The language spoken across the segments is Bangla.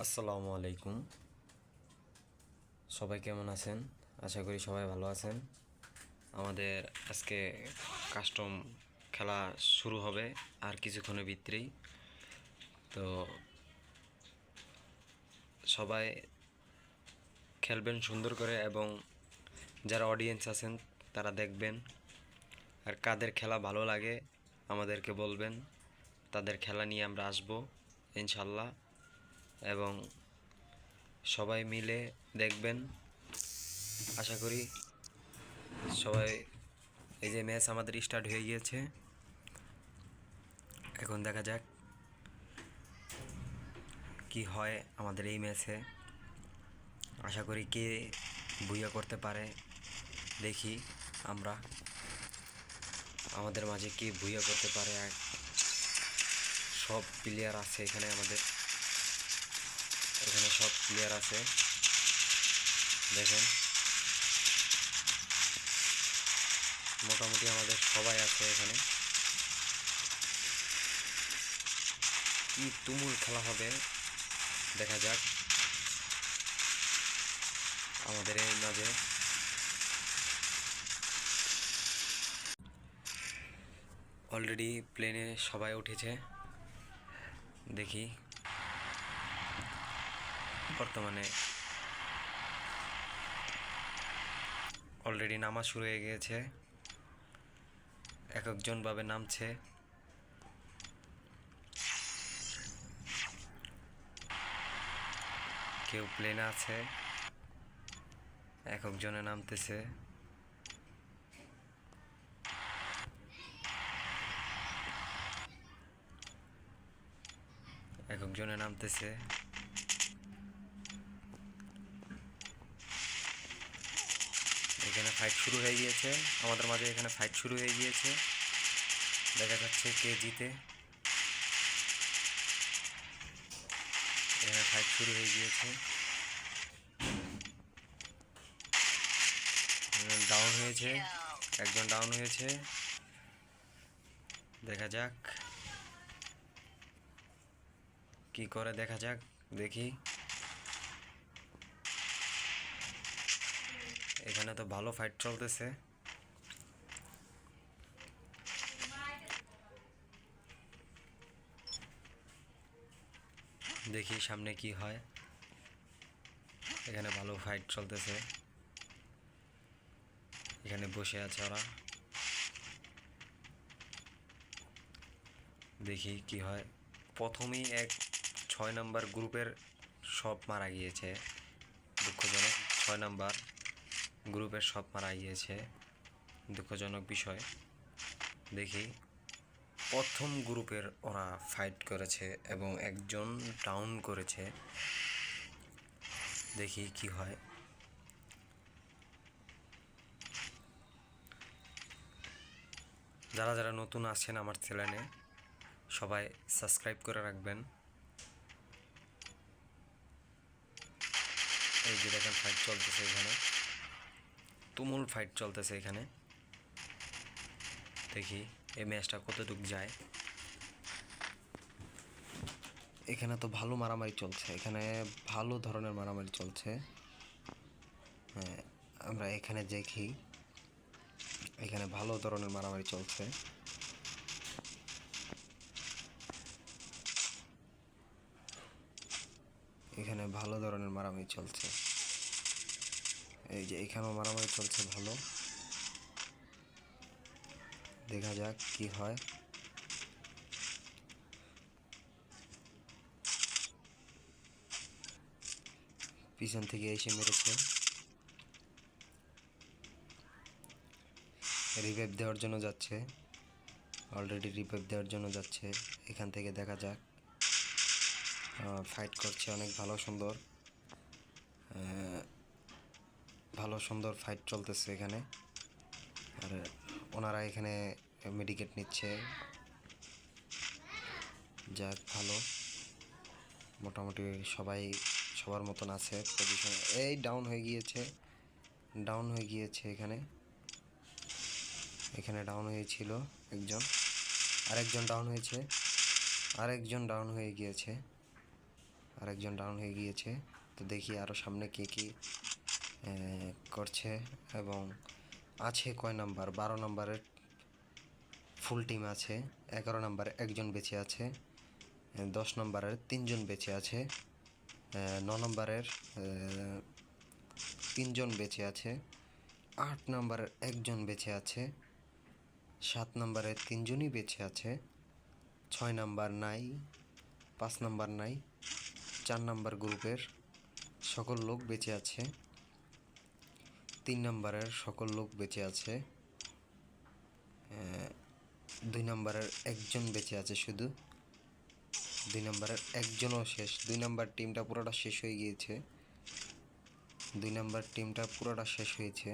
আসসালামু আলাইকুম। সবাই কেমন আছেন? আশা করি সবাই ভালো আছেন। আমাদের আজকে কাস্টম খেলা শুরু হবে আর কিছুক্ষণের ভিতরেই। তো সবাই খেলবেন সুন্দর করে এবং যারা অডিয়েন্স আছেন তারা দেখবেন। আর কাদের খেলা ভালো লাগে আমাদেরকে বলবেন, তাদের খেলা নিয়ে আমরা আসবো ইনশাল্লাহ। এবং সবাই মিলে দেখবেন। আশা করি সবাই, এই যে ম্যাচ আমাদের স্টার্ট হয়ে গিয়েছে, এখন দেখা যাক কি হয় আমাদের এই ম্যাচে। আশা করি কে ভুইয়া করতে পারে, দেখি আমরা আমাদের মাঝে কে ভুইয়া করতে পারে। সব প্লেয়ার আছে এখানে, আমাদের এখানে সব প্লেয়ার আছে, দেখেন মোটামুটি আমাদের সবাই আছে এখানে। কি তুমুল খেলা হবে দেখা যাক আমাদের এই মাঝে। অলরেডি প্লেনে সবাই উঠেছে, দেখি বর্তমানে অলরেডি নামা শুরু হয়ে গিয়েছে, এক একজনভাবে নামছে। কেউ প্লেনে আছে, এক একজনে নামতেছে। এক একজনে নামতেছে। এখানে ফাইট শুরু হয়ে গিয়েছে আমাদের মাঝে, এখানে ফাইট শুরু হয়ে গিয়েছে। দেখা যাচ্ছে কে জিতে। এখানে ফাইট শুরু হয়ে গিয়েছে, ডাউন হয়েছে, একজন ডাউন হয়েছে। দেখা যাক কি করে, দেখা যাক দেখি। এখানে তো ভালো ফাইট চলতেছে। দেখি সামনে কি হয়। এখানে ভালো ফাইট চলতেছে, এখানে বসে আছে ওরা। দেখি কি হয়। প্রথমেই 6 নম্বর গ্রুপের সব মারা গিয়েছে, দুঃখজনক। 6 নম্বর গ্রুপের সব মারা গিয়েছে, দুঃখজনক বিষয়। দেখি প্রথম গ্রুপের ওরা ফাইট করেছে এবং একজন ডাউন করেছে, দেখি কি হয়। যারা যারা নতুন আছেন আমার চ্যানেলে সবাই সাবস্ক্রাইব করে রাখবেন। এই যে দেখেন ফাইট চলতেছে এখানে, তুমুল ফাইট চলতেছে এখানে। দেখি এই ম্যাচটা কতটুকু যায়। এখানে তো ভালো মারামারি চলছে, এখানে ভালো ধরনের মারামারি চলছে। হ্যাঁ, আমরা এখানে দেখি এখানে ভালো ধরনের মারামারি চলছে। এখানে ভালো ধরনের মারামারি চলছে, এই যে এখানেও মারামারি চলছে ভালো। দেখা যাক কি হয়। পিছন থেকে এসে মেরেছে, রিভাইভ দেওয়ার জন্য যাচ্ছে, অলরেডি রিভাইভ দেওয়ার জন্য যাচ্ছে। এখান থেকে দেখা যাক, ফাইট করছে অনেক ভালো সুন্দর, ভালো সুন্দর ফাইট চলতেছে এখানে। আর ওনারা এখানে মেডিকেট নিচ্ছে, যাক ভালো। মোটামুটি সবাই সবার মতন আছে পজিশনে। এই ডাউন হয়ে গিয়েছে, ডাউন হয়ে গিয়েছে এখানে। এখানে ডাউন হয়েছিল একজন, আরেকজন ডাউন হয়েছে, আরেকজন ডাউন হয়ে গিয়েছে, আরেকজন ডাউন হয়ে গিয়েছে। তো দেখি আরও সামনে কে কী করছে এবং আছে কয় নাম্বার, 12 নম্বরের ফুল টিম আছে, 11 নম্বরে একজন বেঁচে আছে, 10 নম্বরের 3 জন বেঁচে আছে, 9 নম্বরের 3 জন বেঁচে আছে, 8 নম্বরের একজন বেঁচে আছে, 7 নম্বরের 3 জনই বেঁচে আছে, 6 নম্বর নাই, 5 নম্বর নাই, 4 নম্বর গ্রুপের সকল লোক বেঁচে আছে, 3 নম্বরের সকল লোক বেঁচে আছে, 2 নম্বরের একজন বেঁচে আছে শুধু, 2 নম্বরের একজনও শেষ। 2 নম্বর টিমটা পুরোটা শেষ হয়ে গিয়েছে, 2 নম্বর টিমটা পুরোটা শেষ হয়েছে।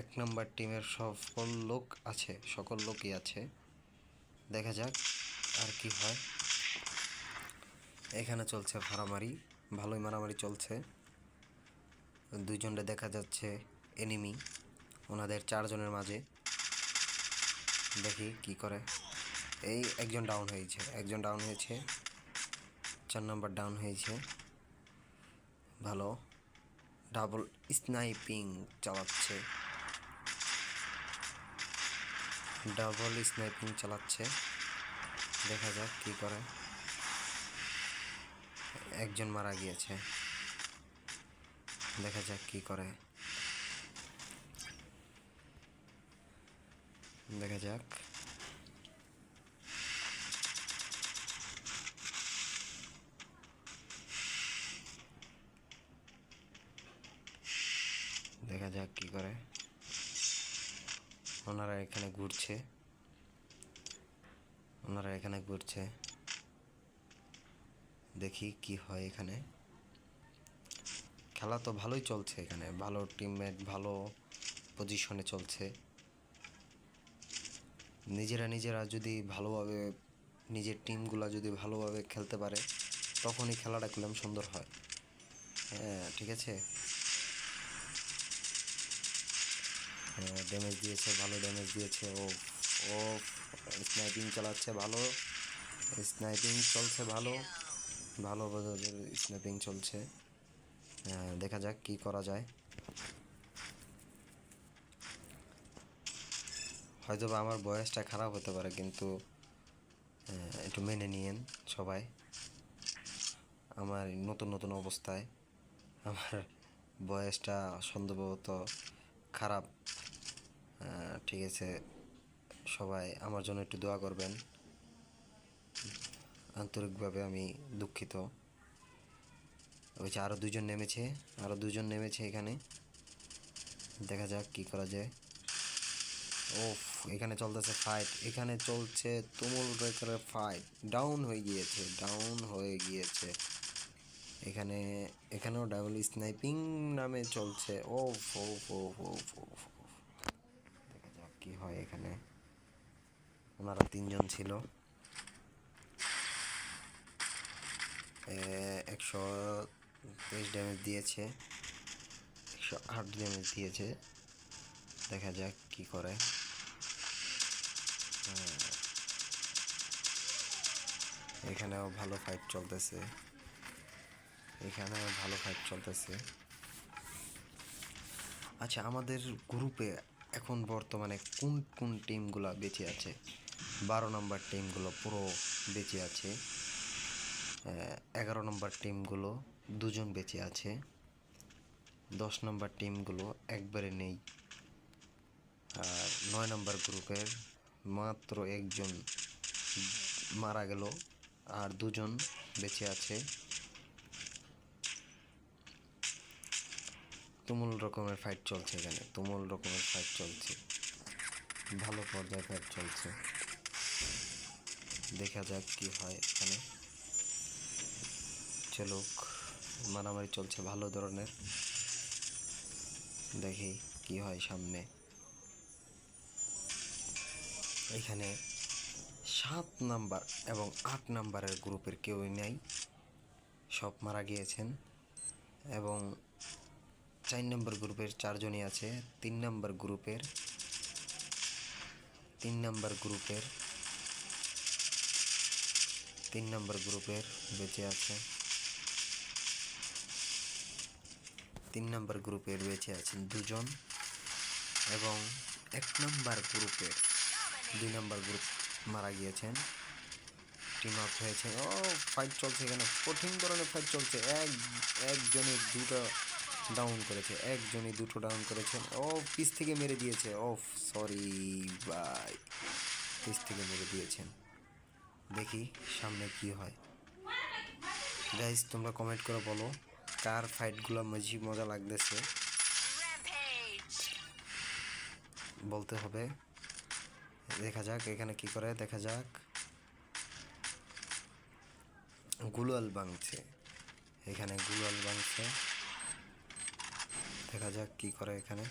1 নম্বর টিমের সকল লোক আছে, সকল লোকই আছে। দেখা যাক আর কি হয়। এখানে চলছে মারামারি, ভালোই মারামারি চলছে। 2 জনটা দেখা যাচ্ছে এনিমি, ওনাদের 4 জনের মাঝে। দেখি কি করে। এই একজন ডাউন হয়েছে, 4 নম্বর ডাউন হয়েছে। ভালো ডাবল স্নাইপিং চালাচ্ছে, দেখা যাক কি করে। একজন মারা গিয়েছে, দেখা যাক কি করে, দেখা যাক। দেখা যাক কি করে। ওনারা এখানে ঘুরছে, দেখি কি হয় এখানে। খেলা তো ভালোই চলছে, এখানে ভালো টিমমেট, ভালো পজিশনে চলছে। নিজেরা যদি ভালোভাবে, নিজের টিমগুলা যদি ভালোভাবে খেলতে পারে, তখনই খেলাটা খুবই সুন্দর হয়। হ্যাঁ, ঠিক আছে। ড্যামেজ দিয়েছে, ভালো ড্যামেজ দিয়েছে। ও ও স্নাইপিং চালাচ্ছে, ভালো স্নাইপিং চলছে, ভালো স্নাইপিং চলছে। দেখা যাক কি করা যায়। হয়তো বা আমার বয়সটা খারাপ হতে পারে, কিন্তু একটু মেনে নিয়েন সবাই। আমার নতুন অবস্থায় আমার বয়সটা সম্ভবত খারাপ। ঠিক আছে, সবাই আমার জন্য একটু দোয়া করবেন। আন্তরিকভাবে আমি দুঃখিত। ওই যে আরও 2 জন নেমেছে এখানে। দেখা যাক কি করা যায়। এখানে চলতেছে ফাইট, এখানে চলছে তুমুল বেকারের ফাইট। ডাউন হয়ে গিয়েছে। এখানেও ডাবল স্নাইপিং নামে চলছে। দেখা যাক কি হয় এখানে। ওনারা 3 জন ছিল। 123 ড্যামেজ দিয়েছে, 108 ড্যামেজ দিয়েছে। দেখা যাক কি করে। এখানেও ভালো ফাইট চলতেছে। আচ্ছা, আমাদের গ্রুপে এখন বর্তমানে কোন টিমগুলো বেঁচে আছে? 12 নম্বর টিমগুলো পুরো বেঁচে আছে। 11 নম্বর টিমগুলো 2 জন বেঁচে আছে। 10 নম্বর টিমগুলো একবারে নেই। আর 9 নম্বর গ্রুপের মাত্র 1 জন মারা গেল, আর 2 জন বেঁচে আছে। তুমুল রকমের ফাইট চলছে এখানে, ভালো পর্যায়ে ফাইট চলছে। দেখা যাক কি হয় এখানে। চলুক, মারামারি চলছে ভালো ধরনের। দেখি কি হয় সামনে। এখানে 7 নাম্বার এবং 8 নাম্বারের গ্রুপের কেউই নেই, সব মারা গিয়েছেন। এবং 4 নম্বর গ্রুপের 4 জনই আছে। 3 নম্বর গ্রুপের 3 3 নম্বর গ্রুপের বেঁচে আছে 3 নম্বর গ্রুপের বেঁচে আছেন 2 জন এবং 1 নম্বর গ্রুপের 2 নম্বর গ্রুপ মারা গিয়েছেন, টিম আপ হয়েছে। ও ফাইট চলছে এখানে, কঠিন ধরনের ফাইট চলছে। একজনে দুটো ডাউন করেছে, একজনই দুটো ডাউন করেছেন। ও পিস থেকে মেরে দিয়েছে, ও সরি ভাই, পিস থেকে মেরে দিয়েছেন। দেখি সামনে কি হয়। গাইস তোমরা কমেন্ট করে বলো কার ফাইটগুলো মজা লাগতেছে, বলতে হবে। দেখা যাক এখানে কি করে, দেখা যাক। গুলাল ভাঙছে, এখানে গুলাল ভাঙছে, দেখা যাক কি করে এখানে।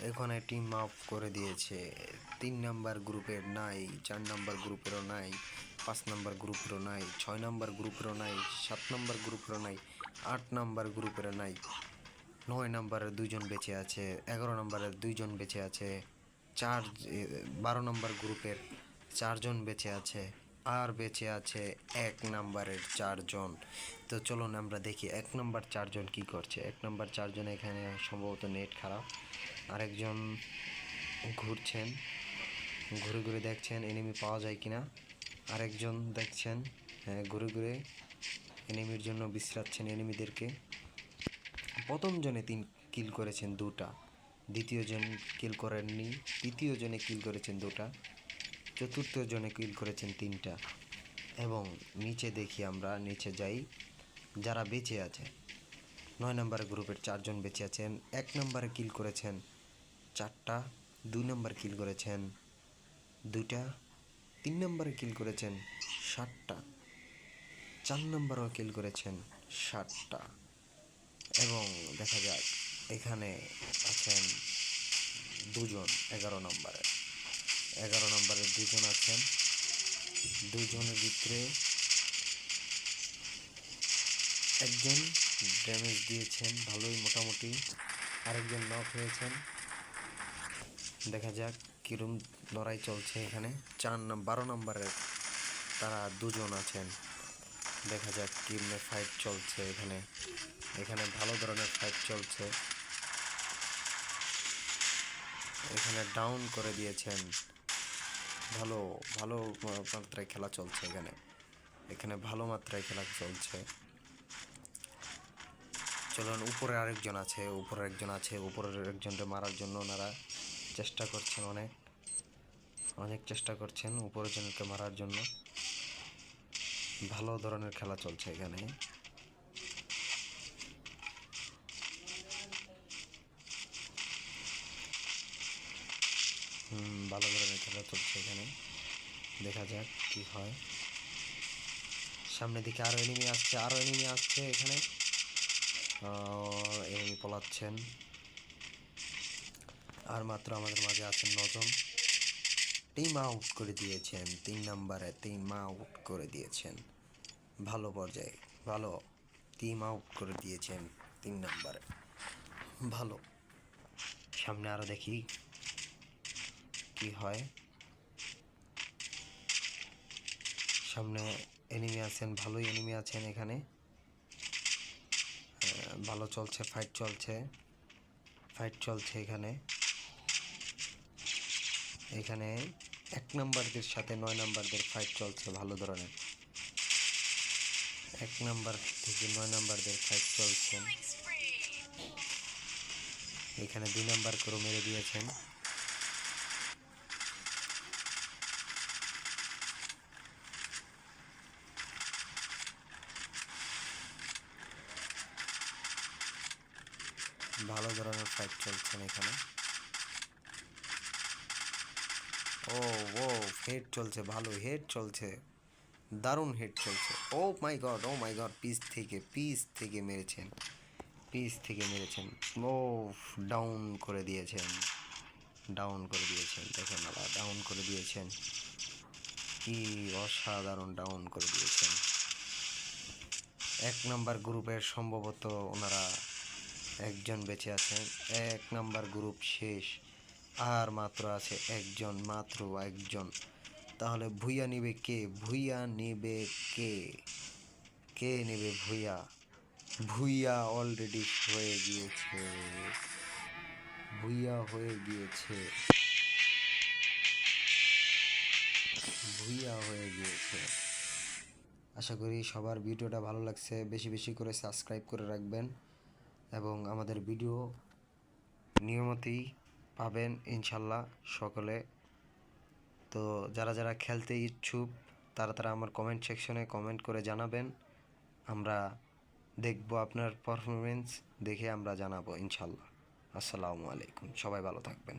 এখানে টিম আপ করে দিয়েছে। 3 নাম্বার গ্রুপের নাই, 4 নাম্বার গ্রুপেরও নাই, 5 নাম্বার গ্রুপেরও নাই, 6 নাম্বার গ্রুপেরও নাই, 7 নাম্বার গ্রুপেরও নাই, 8 নাম্বার গ্রুপেরও নাই, 9 নাম্বারের 2 জন বেঁচে আছে, 11 নাম্বারের 2 জন বেঁচে আছে, 12 নাম্বার গ্রুপের 4 জন বেঁচে আছে, আর বেঁচে আছে 1 নাম্বারের 4 জন। তো চলুন আমরা দেখি 1 নাম্বার 4 জন কী করছে। 1 নাম্বার 4 জন এখানে সম্ভবত নেট খারাপ, আরেকজন ঘুরছেন, ঘুরে ঘুরে দেখছেন এনিমি পাওয়া যায় কিনা। আরেকজন দেখছেন ঘুরে ঘুরে এনিমির জন্য বিশ্রাচ্ছেন এনিমিদেরকে। প্রথম জনে 3 কিল করেছেন 2টা, দ্বিতীয় জন কিল করেননি, তৃতীয় জনে কিল করেছেন 2টা, চতুর্থ জনে কিল করেছেন 3টা। এবং নিচে দেখি, আমরা নিচে যাই, যারা বেঁচে আছে 9 নম্বর গ্রুপের 4 জন বেঁচে আছেন। 1 নম্বরে কিল করেছেন 4টা, 2 নম্বর কিল করেছেন 2টা, 3 নম্বরে কিল করেছেন 7টা, 4 নম্বরও কিল করেছেন 7টা। এবং দেখা যাক এখানে আছেন 2 জন 11 নম্বরে 2 জন আছেন। 2 জনের ভিতরে একজন ড্যামেজ দিয়েছেন ভালোই মোটামুটি, আরেকজন নক হয়েছেন। দেখা যাক কিরম লড়াই চলছে এখানে। 12 নম্বরের তারা 2 জন আছেন, দেখা যাক কিরমে ফাইট চলছে এখানে। এখানে ভালো ধরনের ফাইট চলছে, এখানে ডাউন করে দিয়েছেন। ভালো ভালো মাত্রায় খেলা চলছে এখানে, এখানে ভালো মাত্রায় খেলা চলছে। চলুন উপরে আরেকজন আছে, উপরের একজনকে মারার জন্য ওনারা চেষ্টা করছেন, অনেক চেষ্টা করছেন উপরের জনকে মারার জন্য। ভালো ধরনের খেলা চলছে এখানে। ভালো ধরনের খেলা চলছে এখানে, দেখা যাক কি হয়। সামনের দিকে আরো এনিমি আসছে এখানে, এনিমি পলাচ্ছেন। আর মাত্র আমাদের মাঝে আছেন 9 জন। টিম আউট করে দিয়েছেন 3 নম্বরে, টিম আউট করে দিয়েছেন ভালো পর্যায়ে, ভালো টিম আউট করে দিয়েছেন 3 নম্বরে, ভালো। সামনে আরো দেখি কি হয়। সামনে এনিমি আছেন, ভালোই এনিমি আছেন এখানে। ভালো চলছে, ফাইট চলছে এখানে। এখানে 1 নাম্বারদের সাথে 9 নাম্বারদের ফাইট চলছে ভালো ধরনের। 1 নাম্বার থেকে 9 নাম্বারদের ফাইট চলছে। এখানে 2 নাম্বার করে মেরে দিয়েছেন। ভালো ধরনের ফাইট চলছেন এখানে। ও হেড চলছে, ভালো হেড চলছে, দারুণ হেড চলছে। ও মাই গড, পিস থেকে মেরেছেন, ও ডাউন করে দিয়েছেন, দেখেন দাদা, ডাউন করে দিয়েছেন, কি অসাধারণ ডাউন করে দিয়েছেন। 1 নাম্বার গ্রুপের সম্ভবত ওনারা একজন বেঁচে আছেন। 1 নাম্বার গ্রুপ শেষ, আর মাত্র আছে একজন, মাত্র একজন। তাহলে ভুইয়া নিবে কে? ভুইয়া নিবে কে? কে নেবে ভুইয়া? ভুইয়া অলরেডি হয়ে গিয়েছে, ভুইয়া হয়ে গিয়েছে, ভুইয়া হয়ে গিয়েছে। আশা করি সবার ভিডিওটা ভালো লাগছে। বেশি বেশি করে সাবস্ক্রাইব করে রাখবেন এবং আমাদের ভিডিও নিয়মিতই পাবেন ইনশাল্লাহ সকলে। তো যারা যারা খেলতে ইচ্ছুক তারা তারা আমার কমেন্ট সেকশনে কমেন্ট করে জানাবেন। আমরা দেখব আপনার পারফরমেন্স, দেখে আমরা জানাবো ইনশাল্লাহ। আসসালামু আলাইকুম, সবাই ভালো থাকবেন।